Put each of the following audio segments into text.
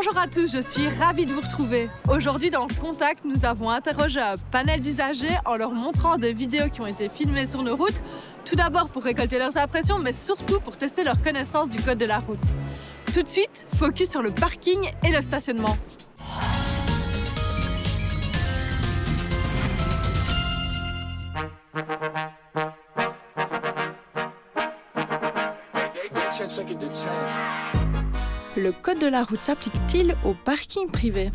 Bonjour à tous, je suis ravie de vous retrouver. Aujourd'hui dans Contact, nous avons interrogé un panel d'usagers en leur montrant des vidéos qui ont été filmées sur nos routes. Tout d'abord pour récolter leurs impressions, mais surtout pour tester leur connaissance du code de la route. Tout de suite, focus sur le parking et le stationnement. Le code de la route s'applique-t-il au parking privé?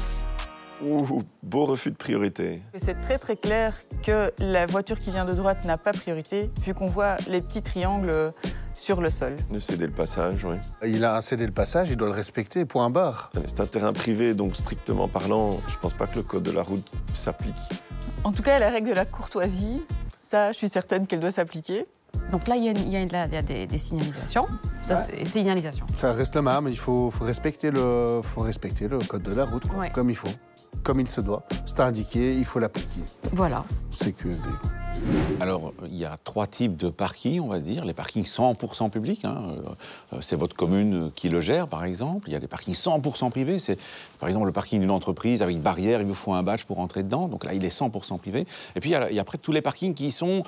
Beau refus de priorité. C'est très clair que la voiture qui vient de droite n'a pas priorité, vu qu'on voit les petits triangles sur le sol. Ne céder le passage, oui. Il a cédé le passage, il doit le respecter, point barre. C'est un terrain privé, donc strictement parlant, je ne pense pas que le code de la route s'applique. En tout cas, la règle de la courtoisie, ça, je suis certaine qu'elle doit s'appliquer. Donc là, il y a des signalisations. Ça, c'est signalisation. Ça reste le même, il faut respecter le code de la route, quoi, Ouais. comme il faut, comme il se doit. C'est indiqué, il faut l'appliquer. Voilà. CQFD. Alors, il y a 3 types de parkings, on va dire. Les parkings 100% publics, c'est votre commune qui le gère, par exemple. Il y a des parkings 100% privés. C'est, par exemple, le parking d'une entreprise avec barrière, il vous faut un badge pour entrer dedans. Donc là, il est 100% privé. Et puis, il y a après tous les parkings qui sont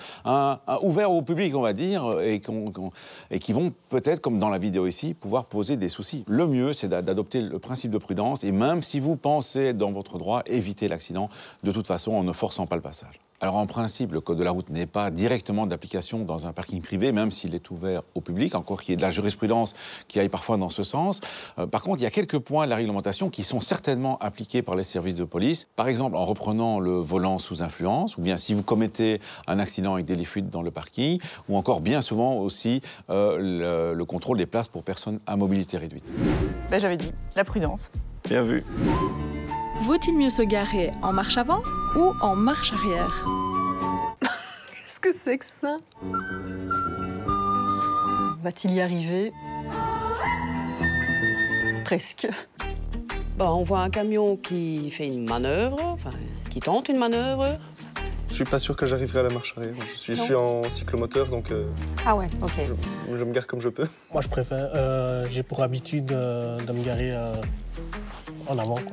ouverts au public, on va dire, et qui vont peut-être, comme dans la vidéo ici, pouvoir poser des soucis. Le mieux, c'est d'adopter le principe de prudence. Et même si vous pensez être dans votre droit, évitez l'accident, de toute façon, en ne forçant pas le passage. Alors en principe, le code de la route n'est pas directement d'application dans un parking privé, même s'il est ouvert au public, encore qu'il y ait de la jurisprudence qui aille parfois dans ce sens. Par contre, il y a quelques points de la réglementation qui sont certainement appliqués par les services de police. Par exemple, en reprenant le volant sous influence, ou bien si vous commettez un accident avec des lits fuites dans le parking, ou encore bien souvent aussi le contrôle des places pour personnes à mobilité réduite. Ben, j'avais dit, la prudence. Bien vu. Vaut-il mieux se garer en marche avant ou en marche arrière? Qu'est-ce que c'est que ça? Va-t-il y arriver? Presque. On voit un camion qui fait une manœuvre, qui tente une manœuvre. Je suis pas sûr que j'arriverai à la marche arrière. Je suis en cyclomoteur, donc Ah ouais, ok. je me gare comme je peux. Moi, je préfère. J'ai pour habitude de me garer en avant, quoi.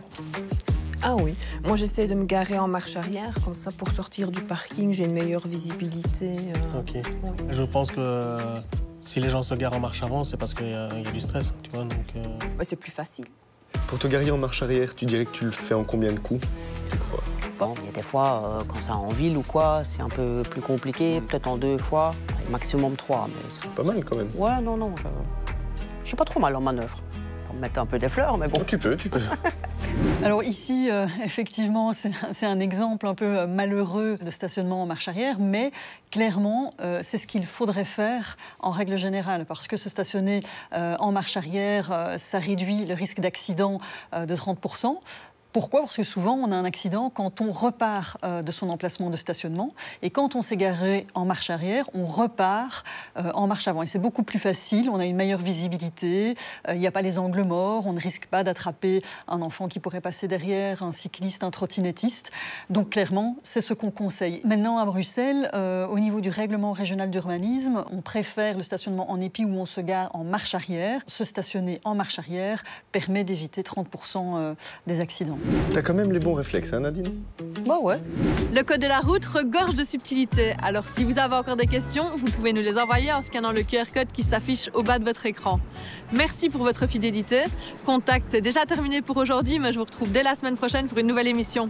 Ah oui, moi j'essaie de me garer en marche arrière, comme ça pour sortir du parking, j'ai une meilleure visibilité. Ok. Oui. Je pense que si les gens se garent en marche avant, c'est parce qu'il y a du stress, tu vois, donc... Ouais, c'est plus facile. Pour te garer en marche arrière, tu dirais que tu le fais en combien de coups, tu crois? Bon, il y a des fois, quand c'est en ville ou quoi, c'est un peu plus compliqué, peut-être en 2 fois, maximum 3. Mais Pas mal quand même. ouais, non, je suis pas trop mal en manœuvre. On me mettre un peu des fleurs, mais bon. Oh, tu peux. Alors ici, effectivement, c'est un exemple un peu malheureux de stationnement en marche arrière, mais clairement, c'est ce qu'il faudrait faire en règle générale, parce que se stationner en marche arrière, ça réduit le risque d'accident de 30%. Pourquoi? Parce que souvent, on a un accident quand on repart de son emplacement de stationnement. Et quand on s'est garé en marche arrière, on repart en marche avant. Et c'est beaucoup plus facile, on a une meilleure visibilité, il n'y a pas les angles morts, on ne risque pas d'attraper un enfant qui pourrait passer derrière, un cycliste, un trottinettiste. Donc clairement, c'est ce qu'on conseille. Maintenant, à Bruxelles, au niveau du règlement régional d'urbanisme, on préfère le stationnement en épi où on se gare en marche arrière. Se stationner en marche arrière permet d'éviter 30% des accidents. T'as quand même les bons réflexes, hein, Nadine? Bah ouais. Le code de la route regorge de subtilités. Alors si vous avez encore des questions, vous pouvez nous les envoyer en scannant le QR code qui s'affiche au bas de votre écran. Merci pour votre fidélité. Contact, c'est déjà terminé pour aujourd'hui, mais je vous retrouve dès la semaine prochaine pour une nouvelle émission.